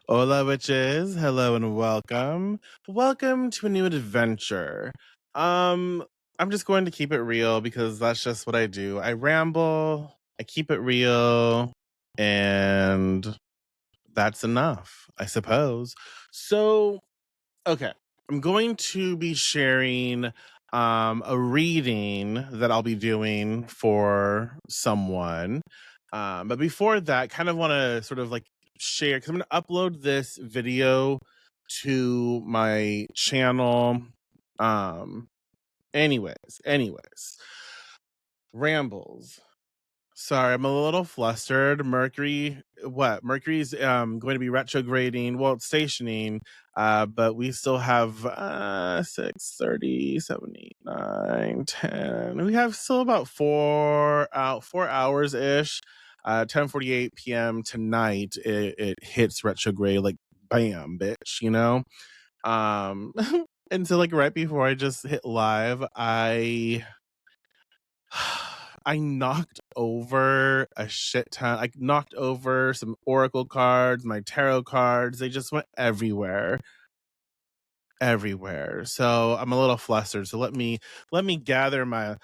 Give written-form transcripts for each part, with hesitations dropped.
Hola, witches. Hello and welcome. Welcome to a new adventure. Um, I'm just going to keep it real because that's just what I do. I ramble, I keep it real, and that's enough, I suppose. So, okay, I'm going to be sharing a reading that I'll be doing for someone. But before that, kind of want to sort of like share because I'm going to upload this video to my channel. Um, anyways, rambles. Sorry, I'm a little flustered. Mercury's going to be retrograding. Well, it's stationing, but we still have 6, 30, 7, 8, 9, 10. We have still about 4 hours ish. 10:48 p.m. tonight. It hits retrograde like bam, bitch. Um, and so like right before I just hit live, I knocked over a shit ton. I knocked over some oracle cards, my tarot cards. They just went everywhere. So I'm a little flustered. So let me gather my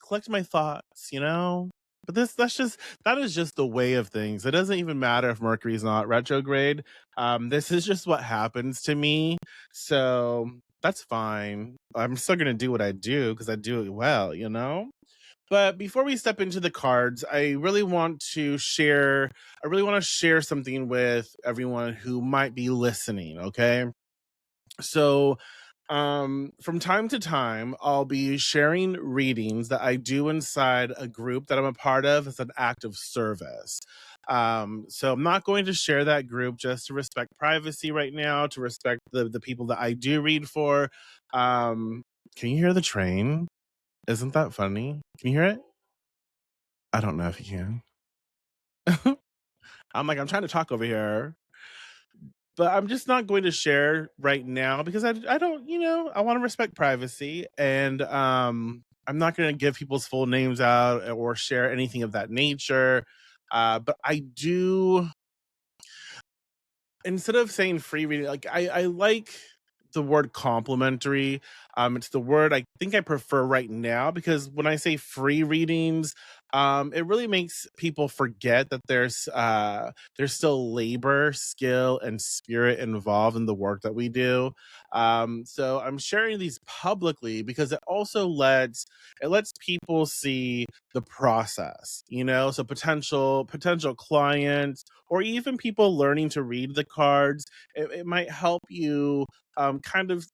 collect my thoughts. But that is just the way of things. It doesn't even matter if Mercury's not retrograde. This is just what happens to me. So that's fine. I'm still gonna do what I do because I do it well. But before we step into the cards, I really want to share something with everyone who might be listening, okay? So, from time to time, I'll be sharing readings that I do inside a group that I'm a part of as an act of service. So I'm not going to share that group just to respect privacy right now, to respect the people that I do read for. Can you hear the train? Isn't that funny? Can you hear it? I don't know if you can. I'm trying to talk over here, but I'm just not going to share right now because I don't, I want to respect privacy and I'm not going to give people's full names out or share anything of that nature. But I do, instead of saying free reading, like I like the word complimentary. It's the word I think I prefer right now because when I say free readings, it really makes people forget that there's still labor, skill, and spirit involved in the work that we do. So I'm sharing these publicly because it lets people see the process. So potential clients or even people learning to read the cards, it might help you kind of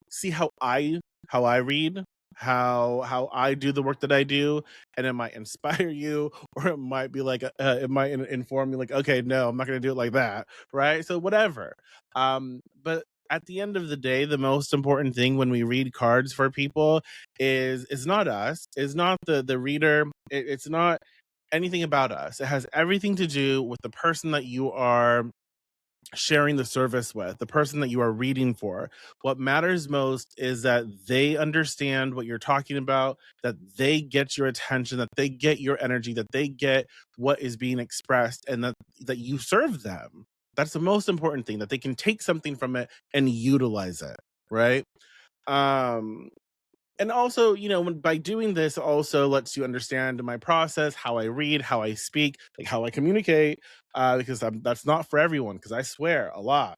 see how I read, how I do the work that I do, and it might inspire you, or it might be like it might inform you like, okay, no, I'm not going to do it like that, right? So whatever. But at the end of the day, the most important thing when we read cards for people is not us, is not the reader. It's not anything about us. It has everything to do with the person that you are sharing the service with, the person that you are reading for. What matters most is that they understand what you're talking about, that they get your attention, that they get your energy, that they get what is being expressed, and that you serve them. That's the most important thing, that they can take something from it and utilize it, right? Um and also, by doing this also lets you understand my process, how I read, how I speak, like how I communicate, because that's not for everyone, because I swear a lot,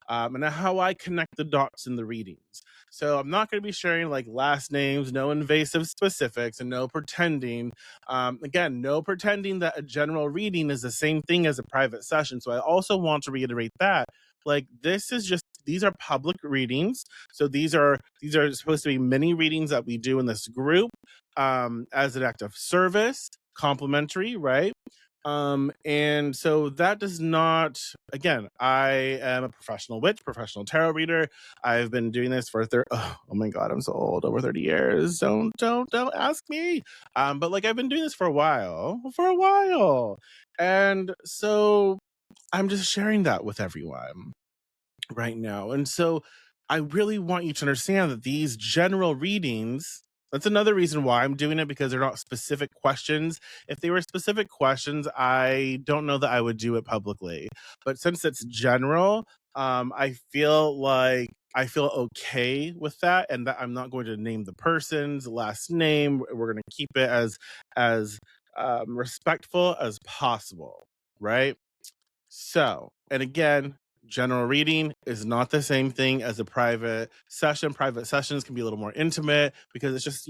and how I connect the dots in the readings. So I'm not going to be sharing like last names, no invasive specifics, and no pretending. Again, no pretending that a general reading is the same thing as a private session. So I also want to reiterate that. Like, these are public readings, so these are supposed to be mini readings that we do in this group, as an act of service, complimentary, right? And so that does not, again, I am a professional witch, professional tarot reader. I've been doing this for oh my God, I'm so old, over 30 years. Don't ask me. But like, I've been doing this for a while. And so I'm just sharing that with everyone right now. And so I really want you to understand that these general readings, That's another reason why I'm doing it, because they're not specific questions. If they were specific questions, I don't know that I would do it publicly. But since it's general, I feel okay with that, and that I'm not going to name the person's last name. We're going to keep it as respectful as possible, right? So, and again, general reading is not the same thing as a private session. Private sessions can be a little more intimate because it's just,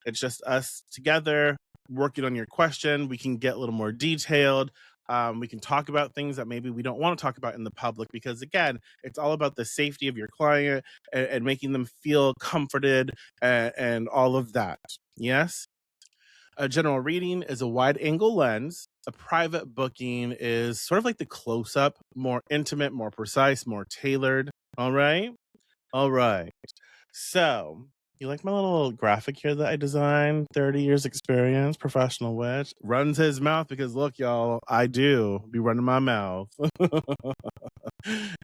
it's just us together working on your question. We can get a little more detailed. We can talk about things that maybe we don't want to talk about in the public, because again, it's all about the safety of your client, and making them feel comforted, and all of that. Yes. A general reading is a wide angle lens. A private booking is sort of like the close up, more intimate, more precise, more tailored. All right. All right. So, you like my little graphic here that I designed? 30 years experience, professional witch. Runs his mouth because look, y'all, I do be running my mouth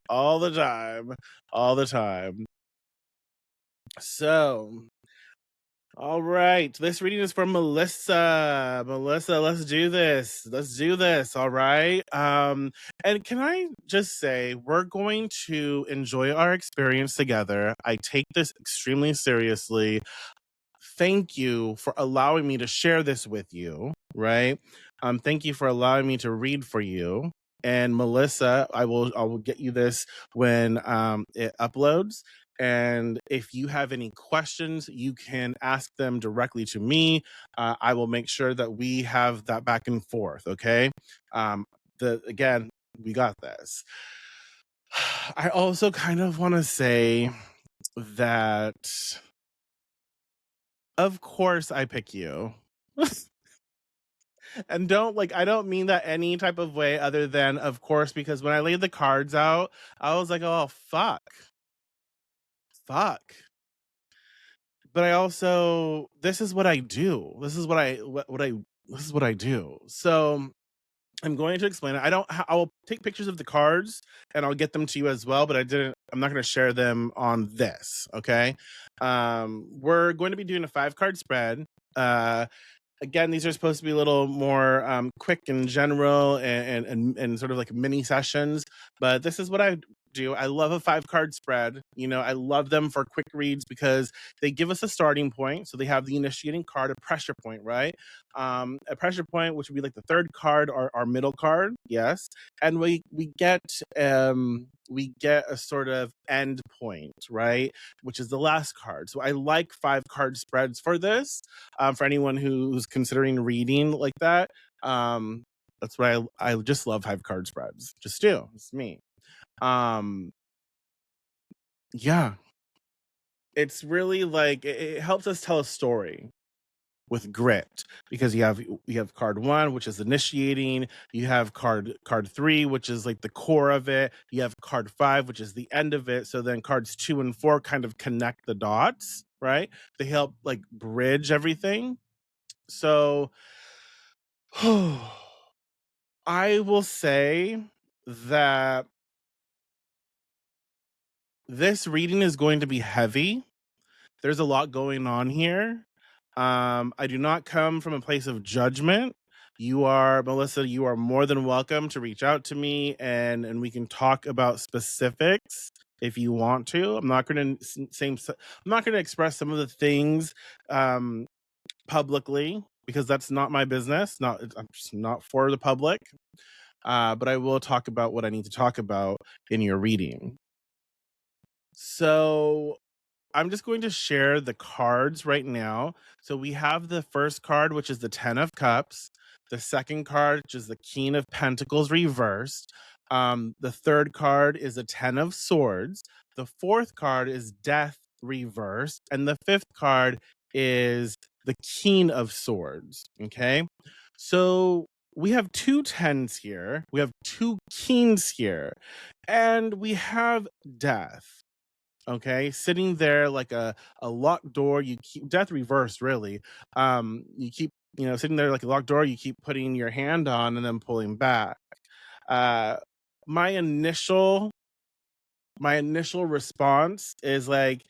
all the time. All the time. So, all right. This reading is from Melissa. Melissa, let's do this. Let's do this. All right. And can I just say, we're going to enjoy our experience together. I take this extremely seriously. Thank you for allowing me to share this with you, right? Thank you for allowing me to read for you. And Melissa, I will get you this when it uploads. And if you have any questions, you can ask them directly to me. I will make sure that we have that back and forth. Okay. Again, we got this. I also kind of want to say that, of course, I pick you. And I don't mean that any type of way other than, of course, because when I laid the cards out, I was like, oh, fuck. Fuck. But I also, this is what I do. This is what I do. So I'm going to explain it. I will take pictures of the cards and I'll get them to you as well, but I'm not going to share them on this. Okay. We're going to be doing a 5-card spread. Again, these are supposed to be a little more quick and general, and sort of like mini sessions. But this is what I do. I love a 5-card spread. I love them for quick reads because they give us a starting point. So they have the initiating card, a pressure point, right? A pressure point, which would be like the third card, or our middle card, yes. And we get a sort of end point, right? Which is the last card. So I like 5-card spreads for this. For anyone who's considering reading like that, that's why I just love 5-card spreads. Just do. It's me. Yeah, it's really like it helps us tell a story with grit, because you have card 1, which is initiating. You have card 3, which is like the core of it. You have card 5, which is the end of it. So then cards 2 and 4 kind of connect the dots, right? They help like bridge everything. So I will say that this reading is going to be heavy. There's a lot going on here. I do not come from a place of judgment. Melissa, you are more than welcome to reach out to me, and we can talk about specifics if you want to. I'm not going to express some of the things publicly, because that's not my business. I'm just not for the public. But I will talk about what I need to talk about in your reading. So I'm just going to share the cards right now. So we have the first card, which is the 10 of Cups. The second card, which is the King of Pentacles reversed. The third card is a 10 of Swords. The fourth card is Death reversed. And the fifth card is the King of Swords. Okay. So we have 2 10s here. We have 2 kings here. And we have Death. Okay, sitting there like a locked door. You keep Death reversed, really. You keep, sitting there like a locked door. You keep putting your hand on and then pulling back. uh my initial response is like,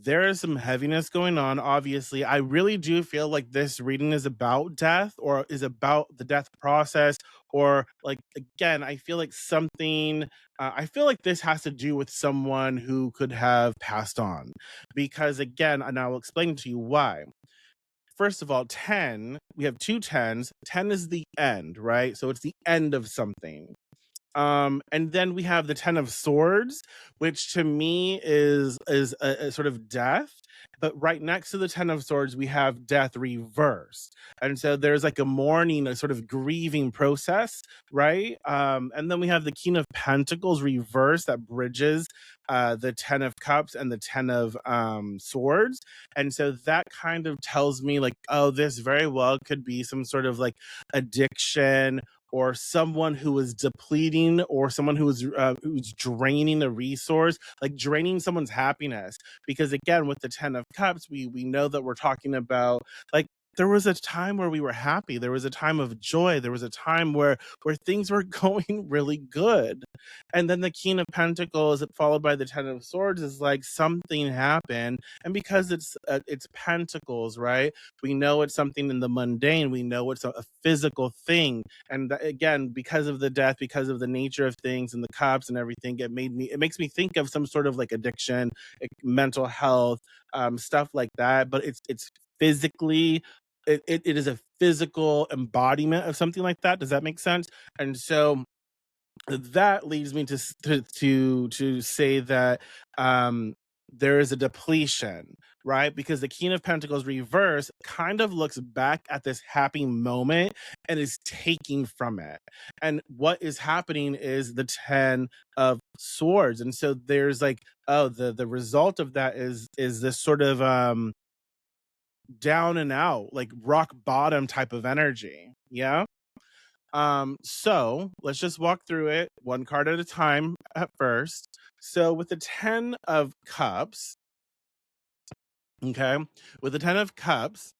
there is some heaviness going on. Obviously, I really do feel like this reading is about death, or is about the death process, or like, again, I feel like something, I feel like this has to do with someone who could have passed on. Because again, and I will explain to you why. First of all, 10, we have two tens. 10 is the end, right? So it's the end of something. And then we have the Ten of Swords, which to me is a sort of death. But right next to the Ten of Swords, we have death reversed. And so there's like a mourning, a sort of grieving process, right? And then we have the King of Pentacles reversed that bridges the Ten of Cups and the Ten of Swords. And so that kind of tells me, like, oh, this very well could be some sort of like addiction, or someone who is depleting, or someone who's draining a resource, like draining someone's happiness. Because again, with the Ten of Cups, we know that we're talking about, like, there was a time where we were happy, there was a time of joy, there was a time where things were going really good. And then the King of Pentacles followed by the Ten of Swords is like something happened. And because it's pentacles, right, we know it's something in the mundane, we know it's a physical thing. And again, because of the death, because of the nature of things and the cups and everything, it makes me think of some sort of like addiction, like mental health, stuff like that. But it's physically, it is a physical embodiment of something like that. Does that make sense? And so that leads me to say that there is a depletion, right? Because the King of Pentacles reverse kind of looks back at this happy moment and is taking from it. And what is happening is the Ten of Swords. And so there's like, oh, the result of that is this sort of down and out, like rock bottom type of energy. Yeah. So let's just walk through it one card at a time at first. So with the Ten of Cups, okay, with the Ten of Cups,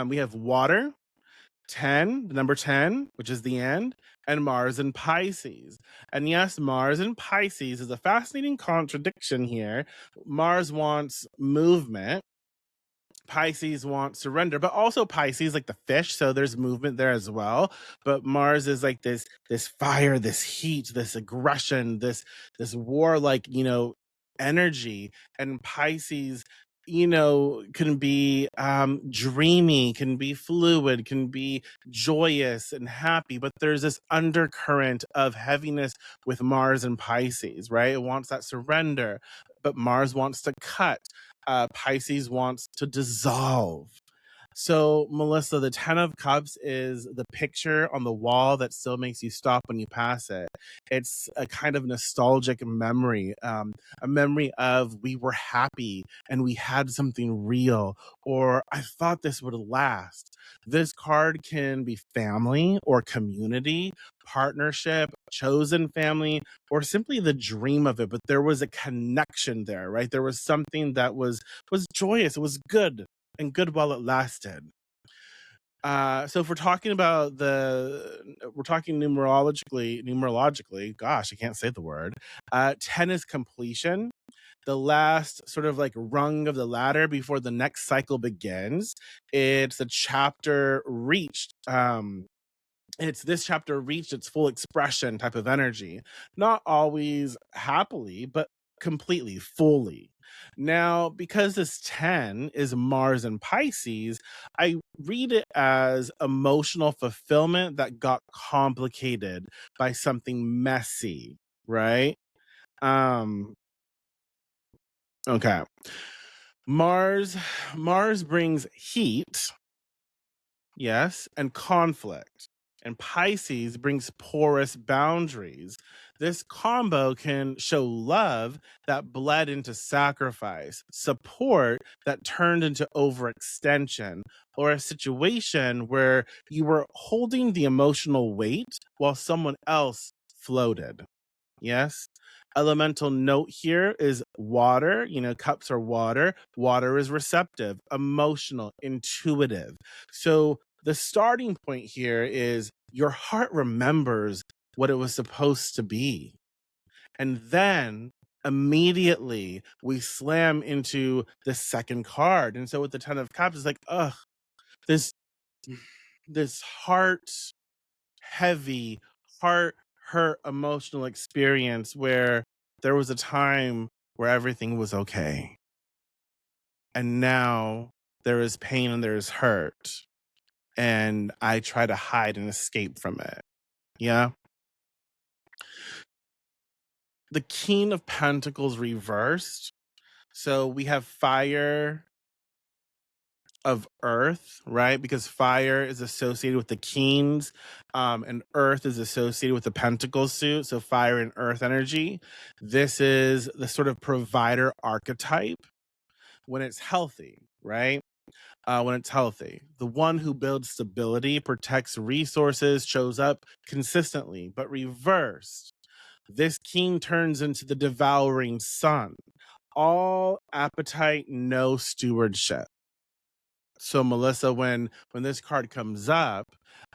we have water, 10, the number 10, which is the end, and Mars and Pisces. And yes, Mars and Pisces is a fascinating contradiction here. Mars wants movement, Pisces wants surrender, but also Pisces, like the fish, so there's movement there as well. But Mars is like this fire, this heat, this aggression, this warlike, energy. And Pisces, can be dreamy, can be fluid, can be joyous and happy, but there's this undercurrent of heaviness with Mars and Pisces, right? It wants that surrender, but Mars wants to cut. Pisces wants to dissolve. So, Melissa, the Ten of Cups is the picture on the wall that still makes you stop when you pass it. It's a kind of nostalgic memory, a memory of we were happy and we had something real, or I thought this would last. This card can be family or community, partnership, chosen family, or simply the dream of it. But there was a connection there, right? There was something that was joyous. It was good, and good while it lasted. So if we're talking about we're talking numerologically, gosh, I can't say the word. 10 is completion, the last sort of like rung of the ladder before the next cycle begins. It's a chapter reached. It's this chapter reached its full expression type of energy. Not always happily, but completely, fully. Now, because this 10 is Mars and Pisces, I read it as emotional fulfillment that got complicated by something messy, right? Um, okay. Mars Mars brings heat, yes, and conflict. And Pisces brings porous boundaries. This combo can show love that bled into sacrifice, support that turned into overextension, or a situation where you were holding the emotional weight while someone else floated. Yes. Elemental note here is water. Cups are water. Water is receptive, emotional, intuitive. So the starting point here is your heart remembers what it was supposed to be. And then immediately we slam into the second card. And so with the Ten of Cups, it's like, ugh, this this heart heavy, heart hurt emotional experience where there was a time where everything was okay. And now there is pain and there is hurt. And I try to hide and escape from it. Yeah. The King of Pentacles reversed. So we have fire of earth, right? Because fire is associated with the kings, and earth is associated with the pentacle suit. So fire and earth energy. This is the sort of provider archetype when it's healthy, right? When it's healthy, the one who builds stability, protects resources, shows up consistently. But reversed, this king turns into the devouring sun. All appetite, no stewardship. So Melissa, when this card comes up,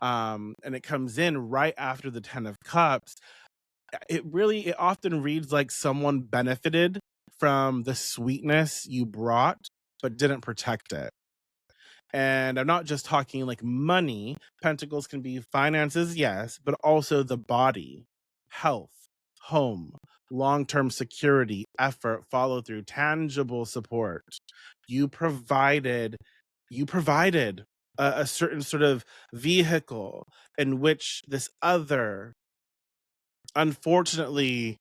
and it comes in right after the Ten of Cups, it often reads like someone benefited from the sweetness you brought but didn't protect it. And I'm not just talking like money. Pentacles can be finances, yes, but also the body, health, home, long-term security, effort, follow through, tangible support. You provided, you provided a certain sort of vehicle in which this other unfortunately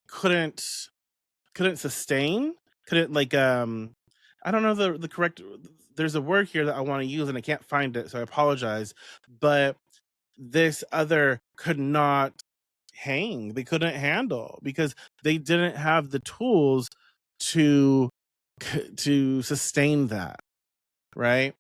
couldn't sustain, couldn't like I don't know the correct, there's a word here that I want to use and I can't find it, so I apologize. But this other could not hang. They couldn't handle because they didn't have the tools to to sustain that, right?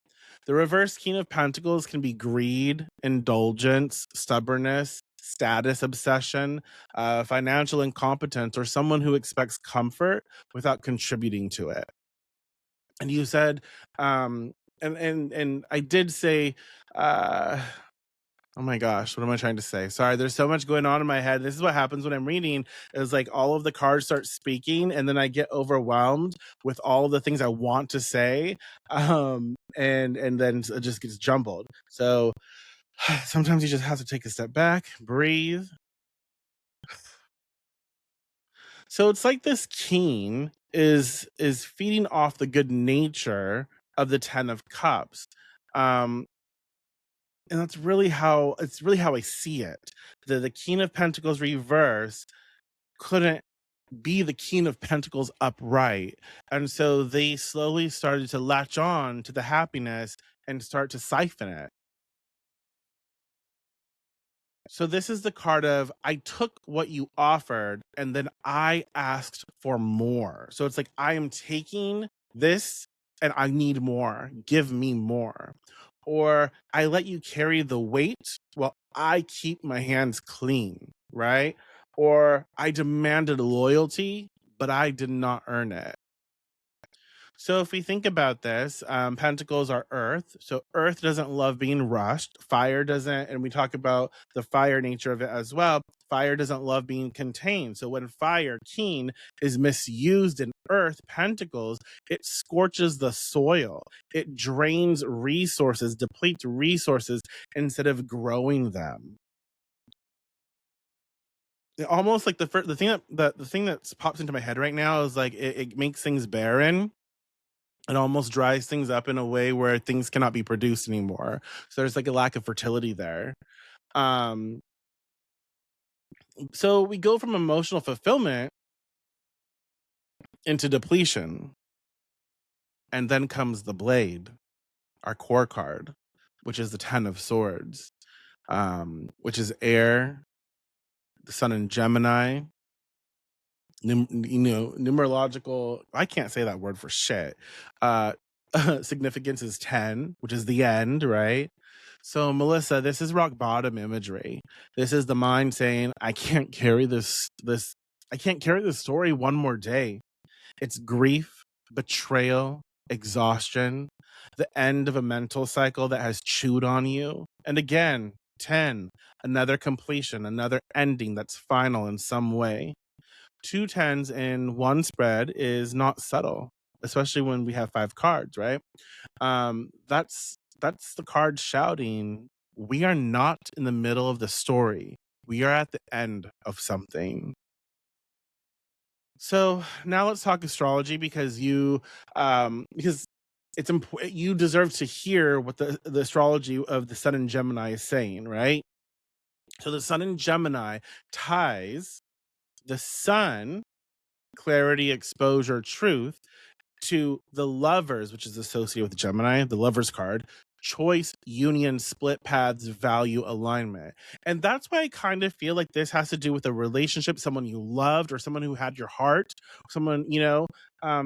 The reverse King of Pentacles can be greed, indulgence, stubbornness, status obsession, financial incompetence, or someone who expects comfort without contributing to it. And you said, and I did say, uh, oh my gosh, what am I trying to say? Sorry, there's so much going on in my head. This is what happens when I'm reading, is like all of the cards start speaking and then I get overwhelmed with all of the things I want to say. And then it just gets jumbled. So sometimes you just have to take a step back, breathe. So it's like this king is feeding off the good nature of the Ten of Cups. Um, and that's really how I see it. The King of Pentacles reverse couldn't be the King of Pentacles upright, and so they slowly started to latch on to the happiness and start to siphon it. So this is the card of, I took what you offered and then I asked for more. So it's like, I am taking this and I need more. Give me more. Or I let you carry the weight while I keep my hands clean, right? Or I demanded loyalty, but I did not earn it. So if we think about this, pentacles are earth. So earth doesn't love being rushed. Fire doesn't, and we talk about the fire nature of it as well. Fire doesn't love being contained. So when fire, keen, is misused in earth, pentacles, it scorches the soil. It drains resources, depletes resources instead of growing them. Almost like the thing the thing that pops into my head right now is like it makes things barren. It almost dries things up in a way where things cannot be produced anymore. So there's like a lack of fertility there. Um, so we go from emotional fulfillment into depletion. And then comes the blade, our core card, which is the Ten of Swords, which is air, the sun in Gemini, numerological, I can't say that word for shit. Significance is 10, which is the end, right? So Melissa, this is rock bottom imagery. This is the mind saying, I can't carry I can't carry this story one more day. It's grief, betrayal, exhaustion, the end of a mental cycle that has chewed on you. And again, 10, another completion, another ending that's final in some way. two tens in one spread is not subtle, especially when we have 5 cards, right? That's the card shouting, we are not in the middle of the story. We are at the end of something. So now let's talk astrology because it's important. You deserve to hear what the astrology of the sun in Gemini is saying, right? So the sun in Gemini ties the sun, clarity, exposure, truth, to the lovers, which is associated with Gemini, the lovers card, choice, union, split paths, value, alignment. And that's why I kind of feel like this has to do with a relationship, someone you loved or someone who had your heart, someone,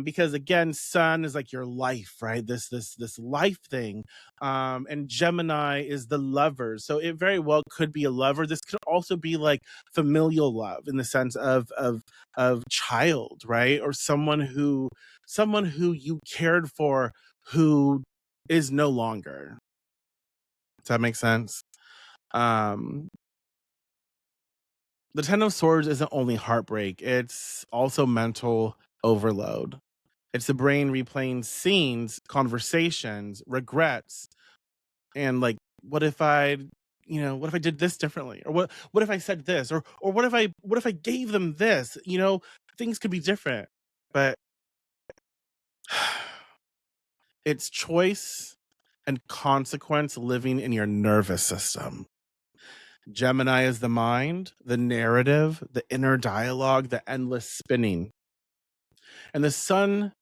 because again, sun is like your life, right? This life thing. And Gemini is the lovers. So it very well could be a lover. This could also be like familial love in the sense of child, right? Or someone who you cared for who is no longer. Does that make sense? Um, the Ten of Swords isn't only heartbreak, it's also mental overload. It's the brain replaying scenes, conversations, regrets, and like, what if I did this differently? Or what if I said this? Or what if I gave them this? Things could be different. But it's choice and consequence living in your nervous system. Gemini is the mind, the narrative, the inner dialogue, the endless spinning. And the sun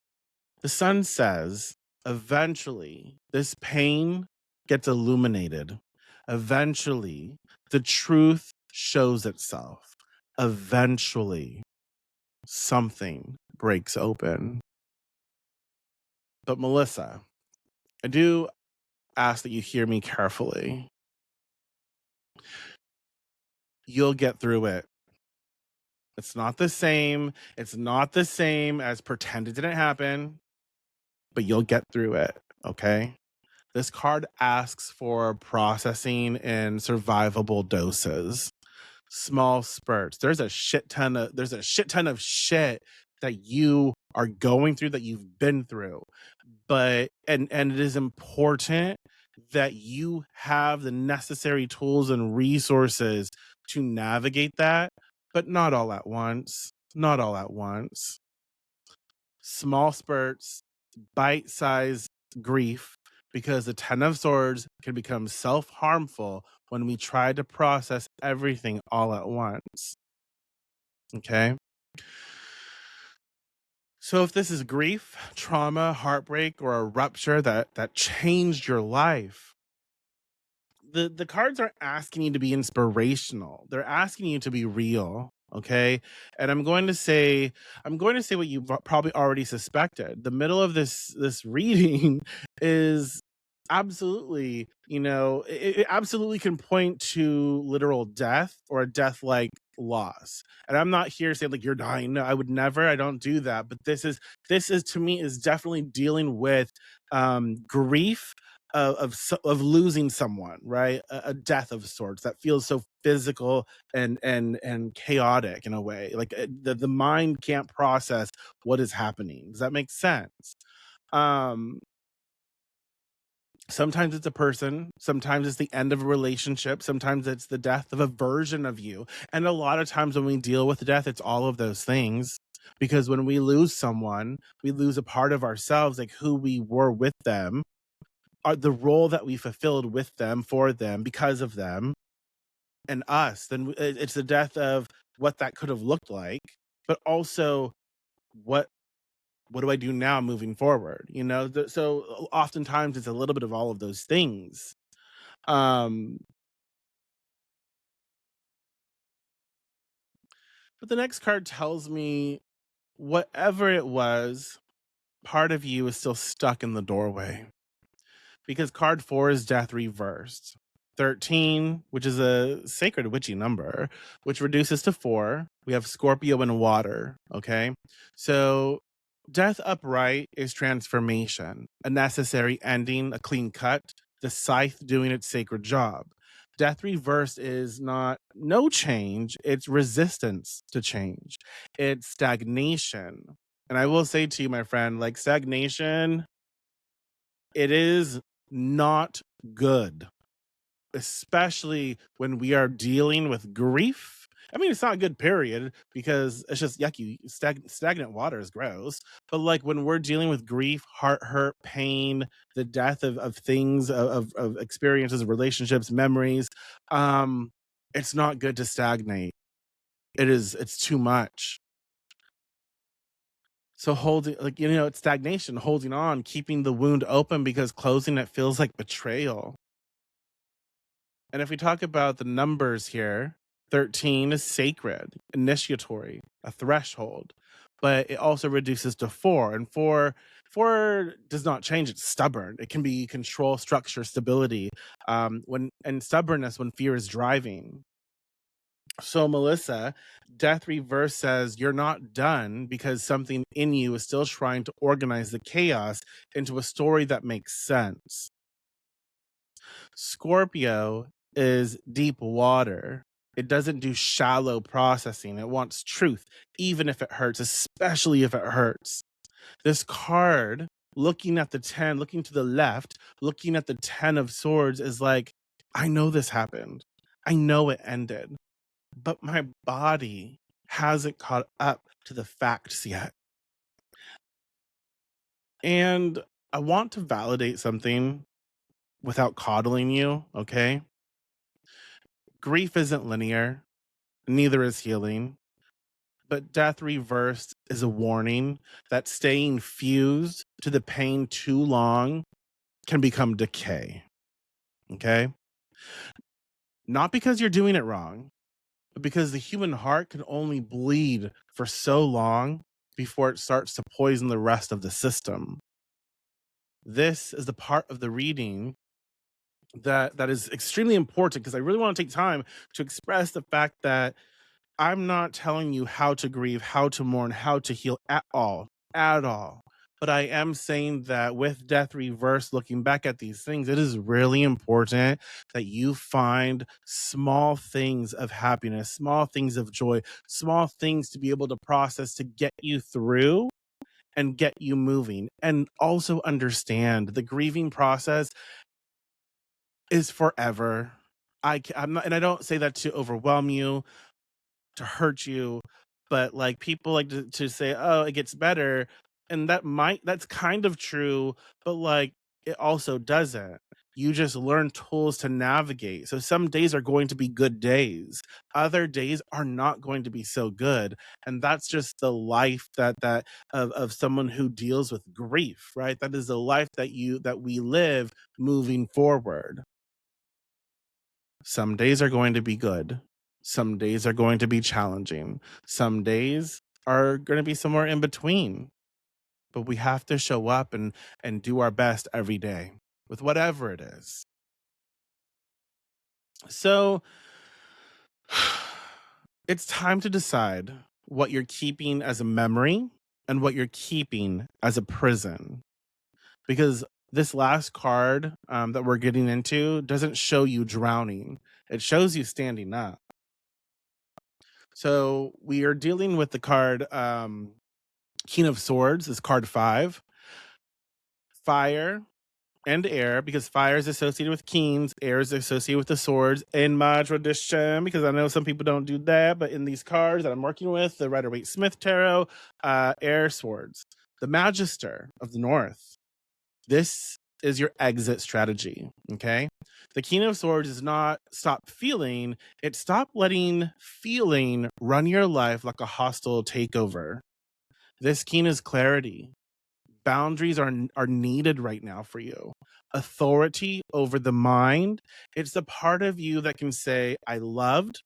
says, eventually, this pain gets illuminated. Eventually, the truth shows itself. Eventually, something breaks open. But Melissa, I do ask that you hear me carefully. You'll get through it. It's not the same. It's not the same as pretend it didn't happen, but you'll get through it. Okay. This card asks for processing in survivable doses, small spurts. There's a shit ton of shit that you are going through, that you've been through. But and it is important that you have the necessary tools and resources to navigate that, but not all at once. Not all at once. Small spurts, bite-sized grief, because the Ten of Swords can become self-harmful when we try to process everything all at once. Okay? So if this is grief, trauma, heartbreak, or a rupture that changed your life, the cards aren't asking you to be inspirational. They're asking you to be real. Okay. And I'm going to say what you probably already suspected. The middle of this reading is absolutely, it absolutely can point to literal death or a death like loss. And I'm not here saying like you're dying. No, I would never. I don't do that. But this is to me is definitely dealing with grief of losing someone, right? A death of sorts that feels so physical and chaotic in a way. Like the mind can't process what is happening. Does that make sense? Um, Sometimes it's a person, sometimes it's the end of a relationship, sometimes it's the death of a version of you. And a lot of times when we deal with death, it's all of those things. Because when we lose someone, we lose a part of ourselves, like who we were with them, are the role that we fulfilled with them, for them, because of them, and us. Then it's the death of what that could have looked like, but also what what do I do now moving forward? So oftentimes it's a little bit of all of those things. Um, but the next card tells me whatever it was, part of you is still stuck in the doorway. Because card 4 is death reversed. 13, which is a sacred witchy number, which reduces to 4. We have Scorpio and water. Okay. So death upright is transformation, a necessary ending, a clean cut, the scythe doing its sacred job. Death reversed is not no change, it's resistance to change. It's stagnation. And I will say to you, my friend, like stagnation, it is not good, especially when we are dealing with grief. I mean, it's not good, period, because it's just yucky. Stagnant water is gross. But like when we're dealing with grief, heart hurt, pain, the death of things, of experiences, relationships, memories, um, it's not good to stagnate. It's too much. So holding, like, it's stagnation, holding on, keeping the wound open because closing it feels like betrayal. And if we talk about the numbers here, 13 is sacred, initiatory, a threshold, but it also reduces to 4. And 4 does not change. It's stubborn. It can be control, structure, stability, when and stubbornness when fear is driving. So, Melissa, Death Reverse says you're not done because something in you is still trying to organize the chaos into a story that makes sense. Scorpio is deep water. It doesn't do shallow processing. It wants truth, even if it hurts, especially if it hurts. This card, looking at the 10, looking to the left, looking at the 10 of swords, is like, I know this happened. I know it ended, but my body hasn't caught up to the facts yet. And I want to validate something without coddling you, okay? Grief isn't linear, neither is healing. But death reversed is a warning that staying fused to the pain too long can become decay. Okay? Not because you're doing it wrong, but because the human heart can only bleed for so long before it starts to poison the rest of the system. This is the part of the reading that is extremely important because I really want to take time to express the fact that I'm not telling you how to grieve, how to mourn, how to heal at all. But I am saying that with death reverse, looking back at these things, it is really important that you find small things of happiness, small things of joy, small things to be able to process to get you through and get you moving. And also understand the grieving process is forever. I'm not, and I don't say that to overwhelm you, to hurt you, but like people like to say, oh, it gets better. And that's kind of true, but like it also doesn't. You just learn tools to navigate. So some days are going to be good days. Other days are not going to be so good. And that's just the life that of someone who deals with grief, right? That is the life that we live moving forward. Some days are going to be good. Some days are going to be challenging. Some days are going to be somewhere in between. But we have to show up and do our best every day with whatever it is. So it's time to decide what you're keeping as a memory and what you're keeping as a prison. Because this last card that we're getting into doesn't show you drowning, it shows you standing up. So we are dealing with the card King of Swords, is card 5. Fire and air, because fire is associated with kings, air is associated with the swords in my tradition, because I know some people don't do that, but in these cards that I'm working with, the Rider-Waite-Smith Tarot, air swords. The Magister of the North. This is your exit strategy, okay? The King of Swords is not stop feeling, it's stop letting feeling run your life like a hostile takeover. This King is clarity. Boundaries are needed right now for you. Authority over the mind. It's the part of you that can say, I loved,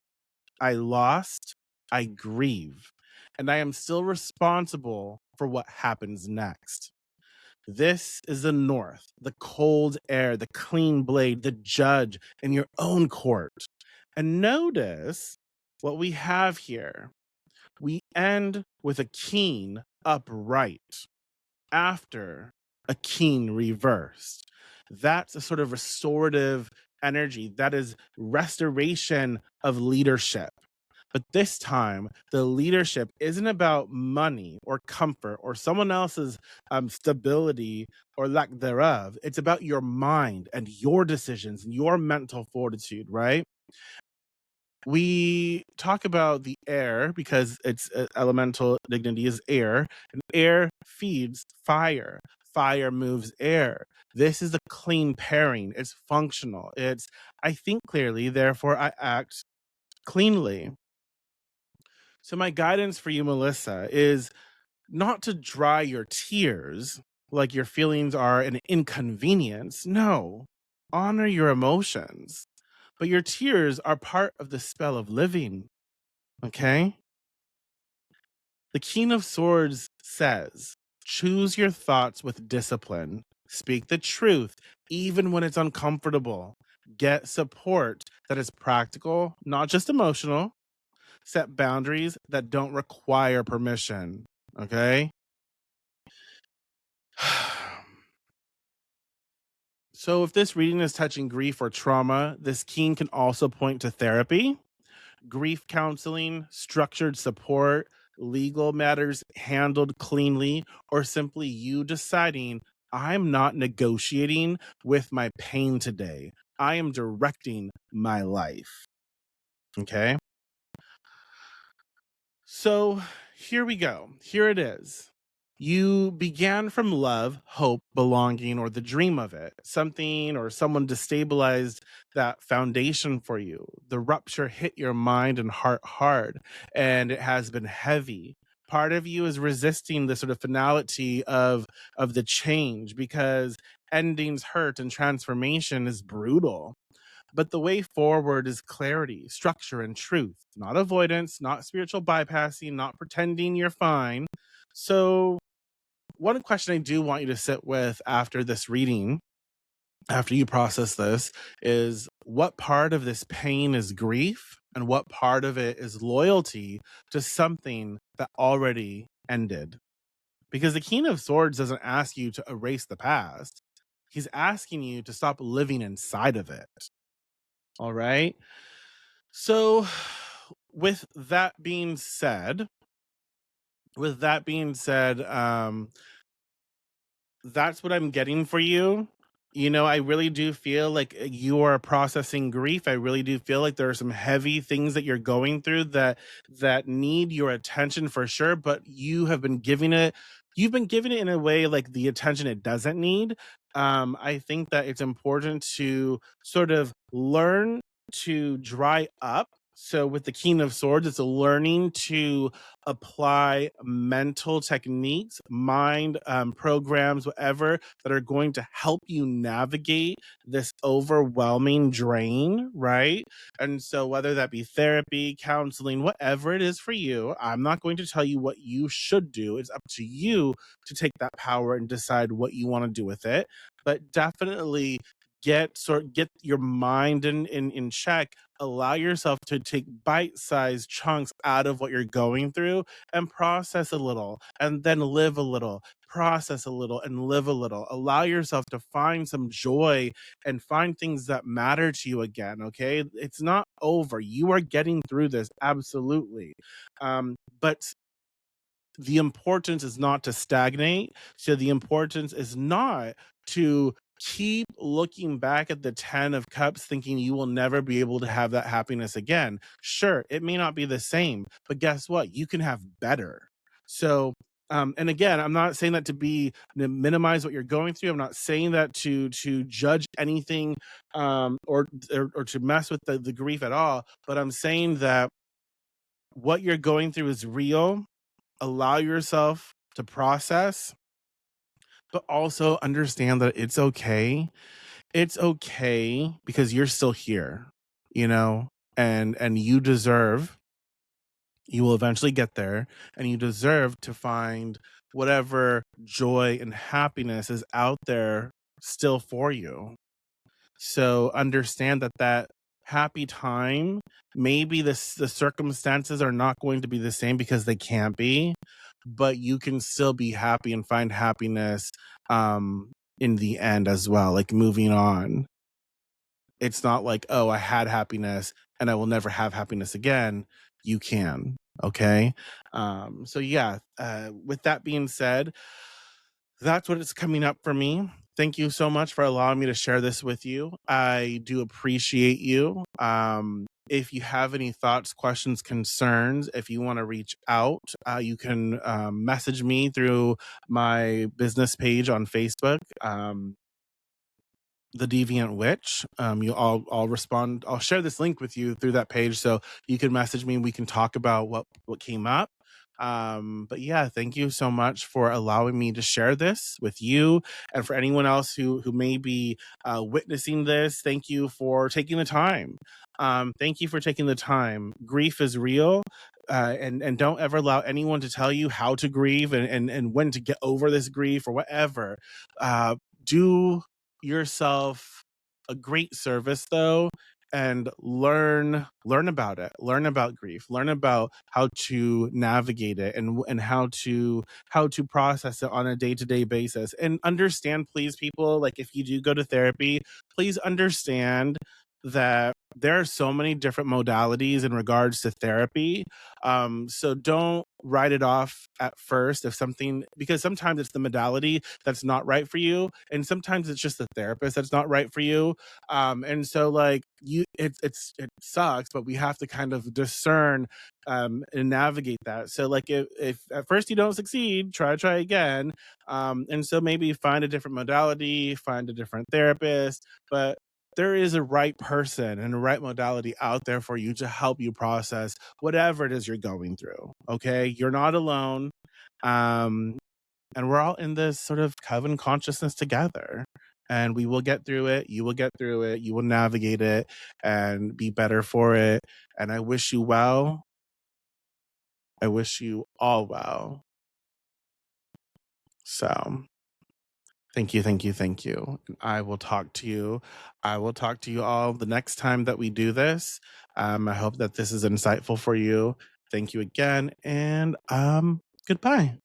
I lost, I grieve, and I am still responsible for what happens next. This is the North, the cold air, the clean blade, the judge in your own court. And notice what we have here. We end with a king upright after a king reversed. That's a sort of restorative energy. That is restoration of leadership. But this time, the leadership isn't about money or comfort or someone else's stability or lack thereof. It's about your mind and your decisions and your mental fortitude, right? We talk about the air because its elemental dignity is air, and air feeds fire. Fire moves air. This is a clean pairing. It's functional. It's, I think clearly, therefore I act cleanly. So, my guidance for you, Melissa, is not to dry your tears like your feelings are an inconvenience. No, honor your emotions. But your tears are part of the spell of living. Okay? The King of Swords says, choose your thoughts with discipline. Speak the truth, even when it's uncomfortable. Get support that is practical, not just emotional. Set boundaries that don't require permission. Okay? So, if this reading is touching grief or trauma, this king can also point to therapy, grief counseling, structured support, legal matters handled cleanly, or simply you deciding, I'm not negotiating with my pain today. I am directing my life. Okay. So here we go. Here it is. You began from love, hope, belonging, or the dream of it. Something or someone destabilized that foundation for you. The rupture hit your mind and heart hard, and it has been heavy. Part of you is resisting the sort of finality of the change because endings hurt and transformation is brutal. But the way forward is clarity, structure, and truth, not avoidance, not spiritual bypassing, not pretending you're fine. So, one question I do want you to sit with after this reading, after you process this, is what part of this pain is grief and what part of it is loyalty to something that already ended? Because the King of Swords doesn't ask you to erase the past, he's asking you to stop living inside of it. All right. So, with that being said, with that being said, that's what I'm getting for you. You know, I really do feel like you are processing grief. I really do feel like there are some heavy things that you're going through that need your attention for sure, but you've been giving it in a way like the attention it doesn't need. I think that it's important to sort of learn to dry up. So with the King of Swords, it's a learning to apply mental techniques, mind programs, whatever, that are going to help you navigate this overwhelming drain, right? And so, whether that be therapy, counseling, whatever it is for you, I'm not going to tell you what you should do. It's up to you to take that power and decide what you want to do with it. But definitely get your mind in check, allow yourself to take bite-sized chunks out of what you're going through and process a little and then live a little, process a little and live a little. Allow yourself to find some joy and find things that matter to you again. Okay, it's not over. You are getting through this, absolutely. But the importance is not to stagnate. So the importance is not to keep looking back at the 10 of cups thinking you will never be able to have that happiness again. Sure, it may not be the same, but guess what? You can have better. So and again, I'm not saying that to minimize what you're going through. I'm not saying that to judge anything or to mess with the grief at all. But I'm saying that what you're going through is real. Allow yourself to process, but also understand that it's okay. It's okay because you're still here, you know, and you will eventually get there, and you deserve to find whatever joy and happiness is out there still for you. So understand that happy time, maybe the circumstances are not going to be the same because they can't be, but you can still be happy and find happiness in the end as well, like moving on. It's not like, oh, I had happiness and I will never have happiness again. You can. Okay. So yeah, with that being said, that's what is coming up for me. Thank you so much for allowing me to share this with you. I do appreciate you. If you have any thoughts, questions, concerns, if you want to reach out, you can message me through my business page on Facebook. The Deviant Witch. I'll respond. I'll share this link with you through that page, so you can message me. We can talk about what came up. But yeah, thank you so much for allowing me to share this with you, and for anyone else who may be witnessing this. Thank you for taking the time. Thank you for taking the time. Grief is real. And don't ever allow anyone to tell you how to grieve and when to get over this grief or whatever. Do yourself a great service though, and learn about it, learn about grief, learn about how to navigate it, and how to process it on a day-to-day basis. And understand, please, people, like, if you do go to therapy, please understand that there are so many different modalities in regards to therapy. So don't write it off at first if something, because sometimes it's the modality that's not right for you, and sometimes it's just the therapist that's not right for you. And so, like, it sucks, but we have to kind of discern and navigate that. So, like, if at first you don't succeed, try again. And so maybe find a different modality, find a different therapist, but there is a right person and a right modality out there for you to help you process whatever it is you're going through. Okay, you're not alone. um and we're all in this sort of coven consciousness together, and we will get through it. You will get through it. You will navigate it and be better for it. And I wish you well. I wish you all well. So thank you, thank you, thank you. I will talk to you. I will talk to you all the next time that we do this. I hope that this is insightful for you. Thank you again, and goodbye.